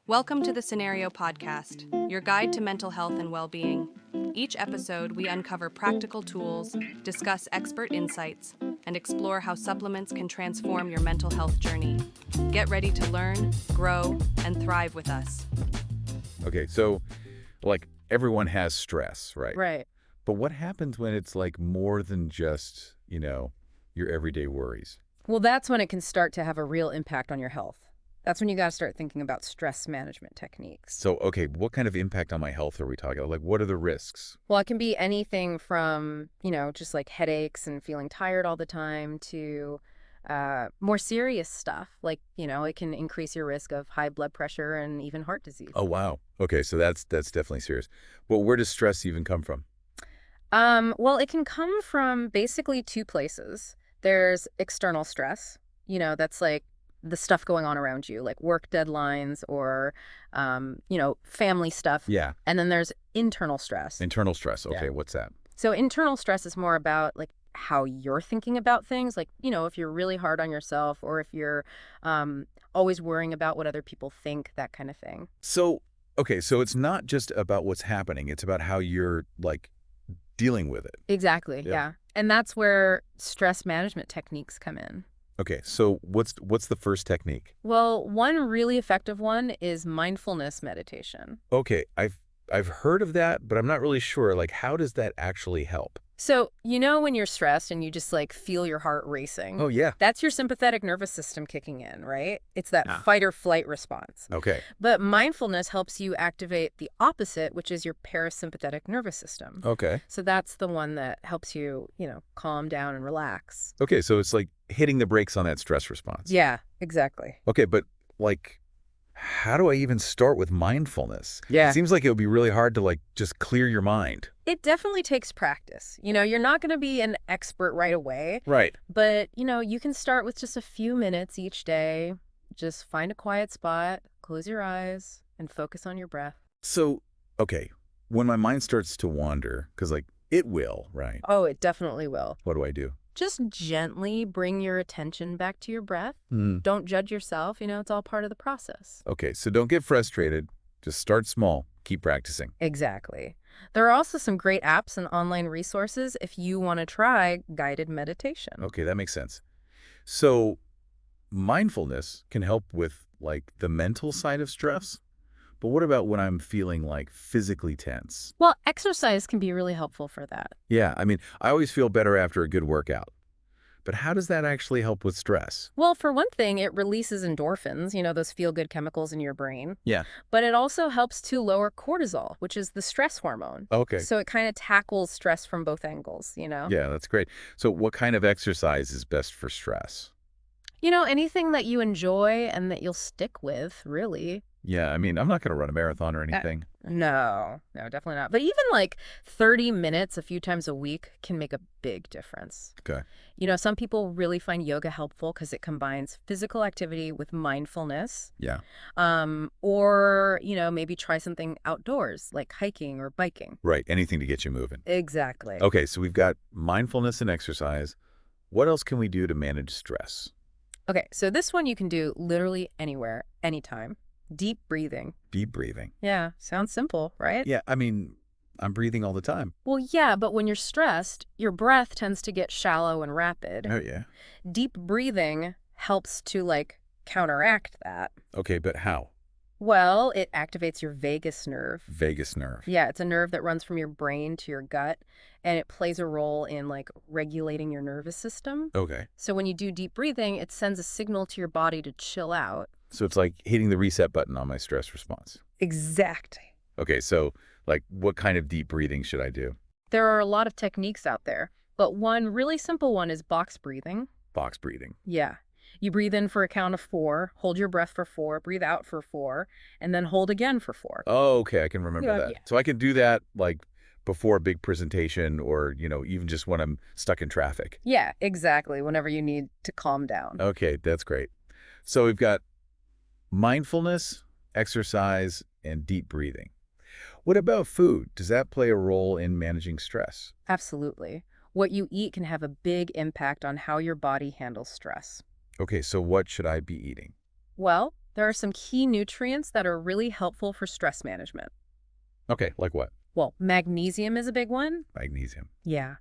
Welcome to the Cenario podcast, your guide to mental health and well-being. Each episode, we uncover practical tools, discuss expert insights, and explore how supplements can transform your mental health journey. Get ready to learn, grow, and thrive with us. Okay, so everyone has stress, right? Right. But what happens when it's more than just, your everyday worries? Well, that's when it can start to have a real impact on your health. That's when you got to start thinking about stress management techniques. So, okay, what kind of impact on my health are we talking about? What are the risks? Well, it can be anything from, just like headaches and feeling tired all the time to more serious stuff. It can increase your risk of high blood pressure and even heart disease. Oh, wow. Okay, so that's definitely serious. Well, where does stress even come from? Well, it can come from basically two places. There's external stress, that's like the stuff going on around you, like work deadlines or, family stuff. Yeah. And then there's internal stress. Internal stress. Okay, Yeah. What's that? So internal stress is more about how you're thinking about things, if you're really hard on yourself or if you're always worrying about what other people think, that kind of thing. So, okay, so it's not just about what's happening. It's about how you're, dealing with it. Exactly, yeah. And that's where stress management techniques come in. Okay, so what's the first technique? Well, one really effective one is mindfulness meditation. Okay, I've heard of that, but I'm not really sure. How does that actually help? So, when you're stressed and you just feel your heart racing. Oh, yeah. That's your sympathetic nervous system kicking in, right? It's that fight or flight response. Okay. But mindfulness helps you activate the opposite, which is your parasympathetic nervous system. Okay. So that's the one that helps you, calm down and relax. Okay, so it's like hitting the brakes on that stress response. Yeah, exactly. Okay, but how do I even start with mindfulness? Yeah. It seems like it would be really hard to just clear your mind. It definitely takes practice. You're not going to be an expert right away. Right. But, you can start with just a few minutes each day. Just find a quiet spot, close your eyes, and focus on your breath. So, okay, when my mind starts to wander, because it will, right? Oh, it definitely will. What do I do? Just gently bring your attention back to your breath. Hmm. Don't judge yourself. It's all part of the process. Okay, so don't get frustrated. Just start small. Keep practicing. Exactly. There are also some great apps and online resources if you want to try guided meditation. Okay, that makes sense. So mindfulness can help with the mental side of stress. But what about when I'm feeling physically tense? Well, exercise can be really helpful for that. Yeah, I always feel better after a good workout. But how does that actually help with stress? Well, for one thing, it releases endorphins, those feel-good chemicals in your brain. Yeah. But it also helps to lower cortisol, which is the stress hormone. Okay. So it kind of tackles stress from both angles, Yeah, that's great. So what kind of exercise is best for stress? Anything that you enjoy and that you'll stick with, really. Yeah, I'm not going to run a marathon or anything. No, definitely not. But even 30 minutes a few times a week can make a big difference. Okay. Some people really find yoga helpful because it combines physical activity with mindfulness. Yeah. Or, maybe try something outdoors like hiking or biking. Right, anything to get you moving. Exactly. Okay, so we've got mindfulness and exercise. What else can we do to manage stress? Okay, so this one you can do literally anywhere, anytime. Deep breathing. Deep breathing. Yeah, sounds simple, right? Yeah, I'm breathing all the time. Well, yeah, but when you're stressed, your breath tends to get shallow and rapid. Oh, yeah. Deep breathing helps to, counteract that. Okay, but how? Well, it activates your vagus nerve. Vagus nerve. Yeah, it's a nerve that runs from your brain to your gut, and it plays a role in, regulating your nervous system. Okay. So when you do deep breathing, it sends a signal to your body to chill out. So it's like hitting the reset button on my stress response. Exactly. Okay, so what kind of deep breathing should I do? There are a lot of techniques out there, but one really simple one is box breathing. Box breathing. Yeah. You breathe in for a count of 4, hold your breath for 4, breathe out for 4, and then hold again for 4. Oh, okay, I can remember that. Yeah. So I can do that before a big presentation or, even just when I'm stuck in traffic. Yeah, exactly, whenever you need to calm down. Okay, that's great. So we've got mindfulness, exercise, and deep breathing. What about food? Does that play a role in managing stress? Absolutely. What you eat can have a big impact on how your body handles stress. Okay, so what should I be eating? Well, There are some key nutrients that are really helpful for stress management. Okay, like what? Well, magnesium is a big one. Magnesium. Yeah.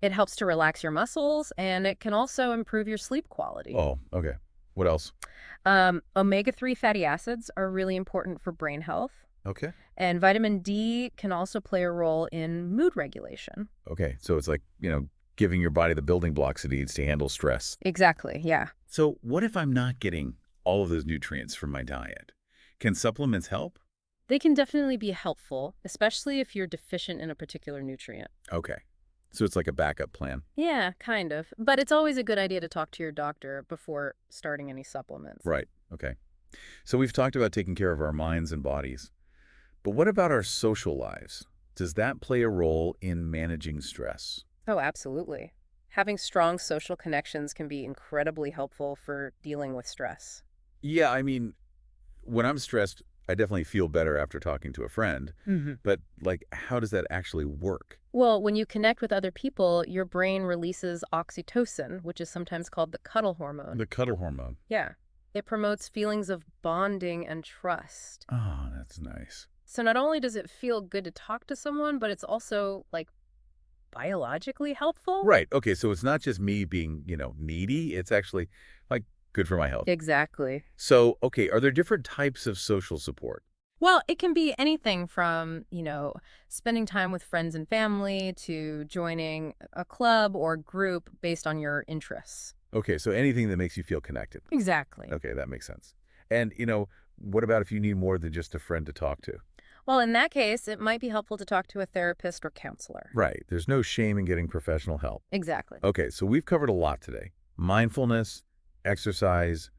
It helps to relax your muscles, and it can also improve your sleep quality. Oh, okay. What else? Omega-3 fatty acids are really important for brain health. Okay. And vitamin D can also play a role in mood regulation. Okay, so it's like, giving your body the building blocks it needs to handle stress. Exactly, yeah. So what if I'm not getting all of those nutrients from my diet? Can supplements help? They can definitely be helpful, especially if you're deficient in a particular nutrient. Okay. So it's like a backup plan. Yeah, kind of. But it's always a good idea to talk to your doctor before starting any supplements. Right. Okay. So we've talked about taking care of our minds and bodies. But what about our social lives? Does that play a role in managing stress? Oh, absolutely. Having strong social connections can be incredibly helpful for dealing with stress. Yeah, I mean, when I'm stressed, I definitely feel better after talking to a friend. But, how does that actually work? Well, when you connect with other people, your brain releases oxytocin, which is sometimes called the cuddle hormone. The cuddle hormone. Yeah. It promotes feelings of bonding and trust. Oh, that's nice. So not only does it feel good to talk to someone, but it's also, biologically helpful? Right. Okay, so it's not just me being, needy. It's actually, good for my health. Exactly. So, okay, are there different types of social support? Well, it can be anything from, spending time with friends and family to joining a club or group based on your interests. Okay, so anything that makes you feel connected. Exactly. Okay, that makes sense. And, what about if you need more than just a friend to talk to? Well, in that case, it might be helpful to talk to a therapist or counselor. Right. There's no shame in getting professional help. Exactly. Okay, so we've covered a lot today. Mindfulness, exercise,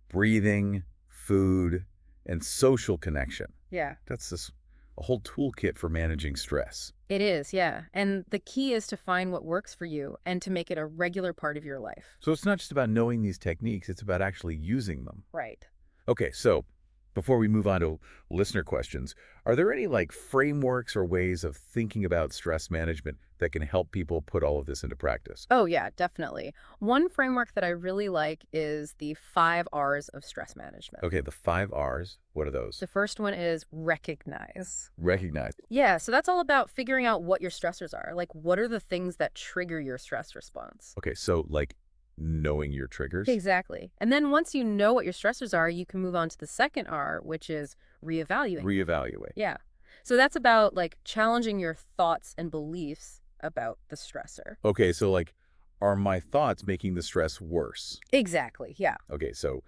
breathing, food, and social connection. Yeah. That's a whole toolkit for managing stress. It is, yeah. And the key is to find what works for you and to make it a regular part of your life. So it's not just about knowing these techniques, it's about actually using them. Right. Okay, so before we move on to listener questions, are there any frameworks or ways of thinking about stress management that can help people put all of this into practice? Oh, yeah, definitely. One framework that I really like is the 5 R's of stress management. Okay, the 5 R's, what are those? The first one is recognize. Recognize. Yeah, so that's all about figuring out what your stressors are. What are the things that trigger your stress response? Okay, so knowing your triggers? Exactly. And then once you know what your stressors are, you can move on to the second R, which is reevaluate. Reevaluate. Yeah. So that's about challenging your thoughts and beliefs about the stressor. Okay, so are my thoughts making the stress worse? Exactly. Yeah. Okay, so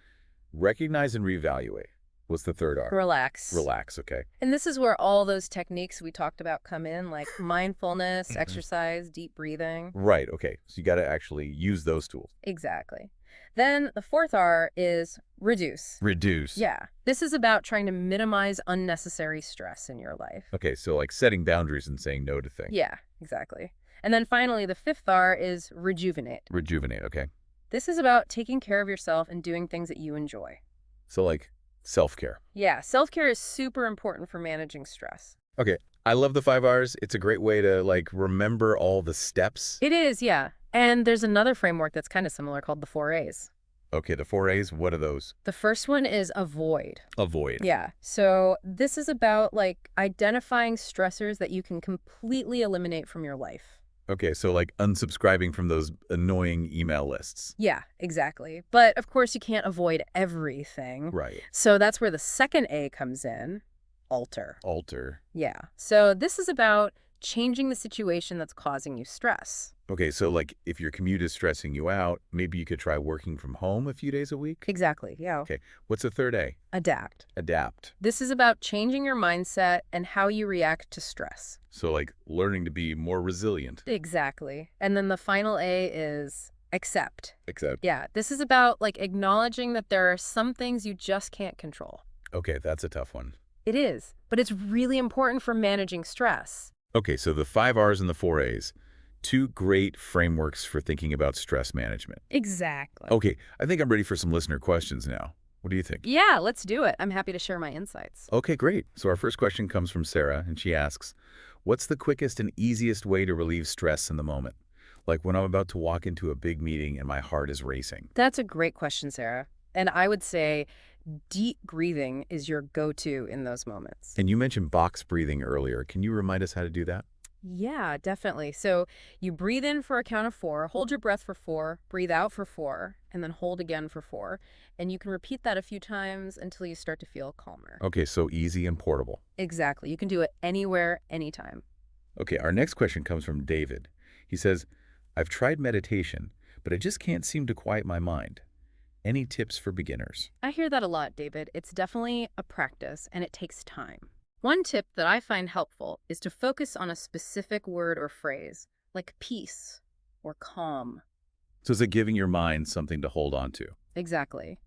recognize and reevaluate. What's the third R? Relax. Relax, okay. And this is where all those techniques we talked about come in, like mindfulness, exercise, deep breathing. Right, okay. So you got to actually use those tools. Exactly. Then the fourth R is reduce. Reduce. Yeah. This is about trying to minimize unnecessary stress in your life. Okay, so setting boundaries and saying no to things. Yeah, exactly. And then finally, the fifth R is rejuvenate. Rejuvenate, okay. This is about taking care of yourself and doing things that you enjoy. So self-care. Yeah, self-care is super important for managing stress. Okay, I love the 5 R's. It's a great way to remember all the steps. It is, yeah. And there's another framework that's kind of similar called the 4 A's. Okay, the 4 A's, what are those? The first one is avoid. Avoid. Yeah. So this is about identifying stressors that you can completely eliminate from your life. Okay, so unsubscribing from those annoying email lists. Yeah, exactly. But of course you can't avoid everything. Right. So that's where the second A comes in, alter. Alter. Yeah. So this is about changing the situation that's causing you stress. Okay, so if your commute is stressing you out, maybe you could try working from home a few days a week? Exactly, yeah. Okay, what's the third A? Adapt. Adapt. This is about changing your mindset and how you react to stress. So learning to be more resilient. Exactly. And then the final A is accept. Accept. Yeah, this is about acknowledging that there are some things you just can't control. Okay, that's a tough one. It is, but it's really important for managing stress. Okay, so the 5 R's and the 4 A's. 2 great frameworks for thinking about stress management. Exactly. Okay, I think I'm ready for some listener questions now. What do you think? Yeah, let's do it. I'm happy to share my insights. Okay, great. So our first question comes from Sarah, and she asks, what's the quickest and easiest way to relieve stress in the moment? When I'm about to walk into a big meeting and my heart is racing. That's a great question, Sarah. And I would say deep breathing is your go-to in those moments. And you mentioned box breathing earlier. Can you remind us how to do that? Yeah, definitely. So you breathe in for a count of 4, hold your breath for 4, breathe out for 4, and then hold again for 4. And you can repeat that a few times until you start to feel calmer. Okay, so easy and portable. Exactly. You can do it anywhere, anytime. Okay, our next question comes from David. He says, I've tried meditation, but I just can't seem to quiet my mind. Any tips for beginners? I hear that a lot, David. It's definitely a practice, and it takes time. One tip that I find helpful is to focus on a specific word or phrase, like peace or calm. So is it giving your mind something to hold on to? Exactly.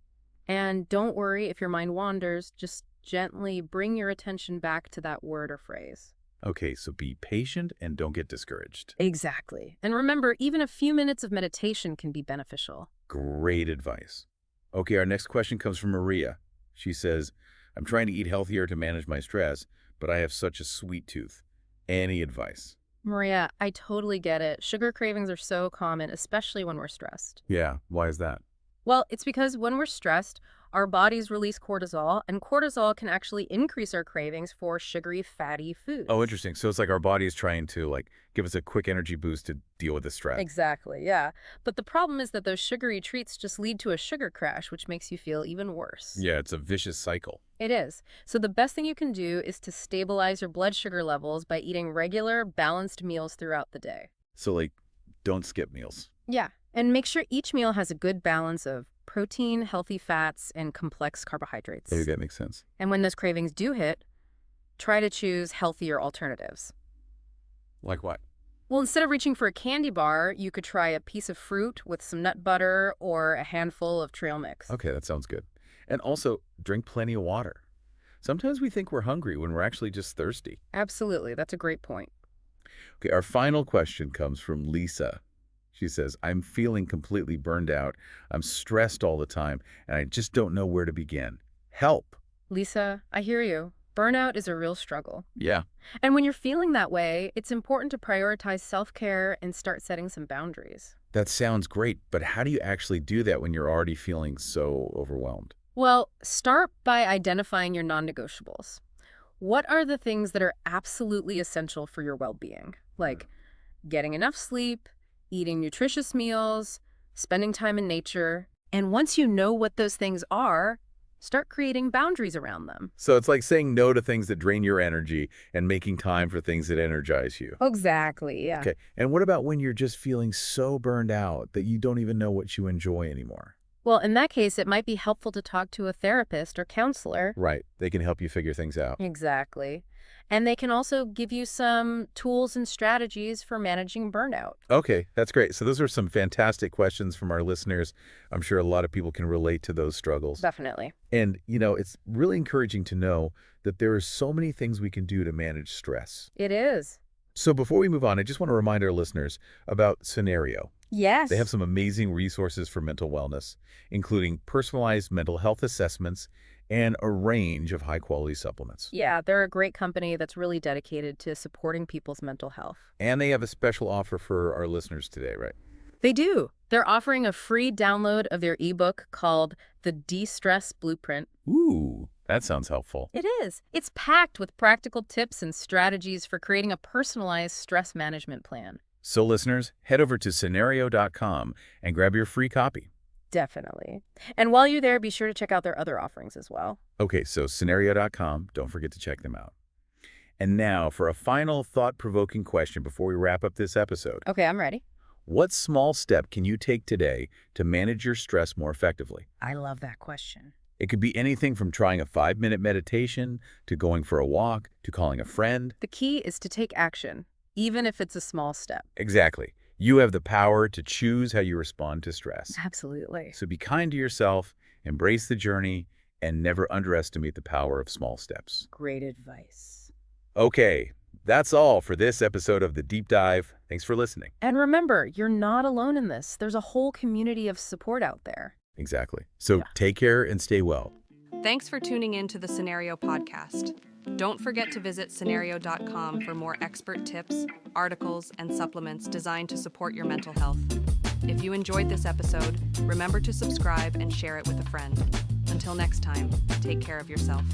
And don't worry if your mind wanders, just gently bring your attention back to that word or phrase. Okay, so be patient and don't get discouraged. Exactly. And remember, even a few minutes of meditation can be beneficial. Great advice. Okay, our next question comes from Maria. She says, I'm trying to eat healthier to manage my stress, but I have such a sweet tooth. Any advice? Maria, I totally get it. Sugar cravings are so common, especially when we're stressed. Yeah, why is that? Well, it's because when we're stressed, our bodies release cortisol, and cortisol can actually increase our cravings for sugary, fatty foods. Oh, interesting. So it's like our body is trying to give us a quick energy boost to deal with the stress. Exactly, yeah. But the problem is that those sugary treats just lead to a sugar crash, which makes you feel even worse. Yeah, it's a vicious cycle. It is. So the best thing you can do is to stabilize your blood sugar levels by eating regular, balanced meals throughout the day. So don't skip meals. Yeah. And make sure each meal has a good balance of protein, healthy fats, and complex carbohydrates. Maybe that makes sense. And when those cravings do hit, try to choose healthier alternatives. Like what? Well, instead of reaching for a candy bar, you could try a piece of fruit with some nut butter or a handful of trail mix. Okay, that sounds good. And also, drink plenty of water. Sometimes we think we're hungry when we're actually just thirsty. Absolutely. That's a great point. Okay, our final question comes from Lisa. She says, I'm feeling completely burned out. I'm stressed all the time, and I just don't know where to begin. Help. Lisa, I hear you. Burnout is a real struggle. Yeah. And when you're feeling that way, it's important to prioritize self-care and start setting some boundaries. That sounds great, but how do you actually do that when you're already feeling so overwhelmed? Well, start by identifying your non-negotiables. What are the things that are absolutely essential for your well-being? Like getting enough sleep, eating nutritious meals, spending time in nature. And once you know what those things are, start creating boundaries around them. So it's like saying no to things that drain your energy and making time for things that energize you. Exactly, yeah. Okay, and what about when you're just feeling so burned out that you don't even know what you enjoy anymore? Well, in that case, it might be helpful to talk to a therapist or counselor. Right, they can help you figure things out. Exactly. And they can also give you some tools and strategies for managing burnout. Okay, that's great. So those are some fantastic questions from our listeners. I'm sure a lot of people can relate to those struggles. Definitely. And, it's really encouraging to know that there are so many things we can do to manage stress. It is. So before we move on, I just want to remind our listeners about Cenario. Yes. They have some amazing resources for mental wellness, including personalized mental health assessments and a range of high-quality supplements. Yeah, they're a great company that's really dedicated to supporting people's mental health. And they have a special offer for our listeners today, right? They do. They're offering a free download of their ebook called The De-Stress Blueprint. Ooh, that sounds helpful. It is. It's packed with practical tips and strategies for creating a personalized stress management plan. So listeners, head over to Cenario.com and grab your free copy. Definitely. And while you're there, be sure to check out their other offerings as well. Okay, so Cenario.com, don't forget to check them out. And now for a final thought-provoking question before we wrap up this episode. Okay, I'm ready. What small step can you take today to manage your stress more effectively? I love that question. It could be anything from trying a 5-minute meditation to going for a walk to calling a friend. The key is to take action, even if it's a small step. Exactly. You have the power to choose how you respond to stress. Absolutely. So be kind to yourself, embrace the journey, and never underestimate the power of small steps. Great advice. Okay, that's all for this episode of The Deep Dive. Thanks for listening. And remember, you're not alone in this. There's a whole community of support out there. Exactly. So take care and stay well. Thanks for tuning in to the Cenario podcast. Don't forget to visit Cenario.com for more expert tips, articles, and supplements designed to support your mental health. If you enjoyed this episode, remember to subscribe and share it with a friend. Until next time, take care of yourself.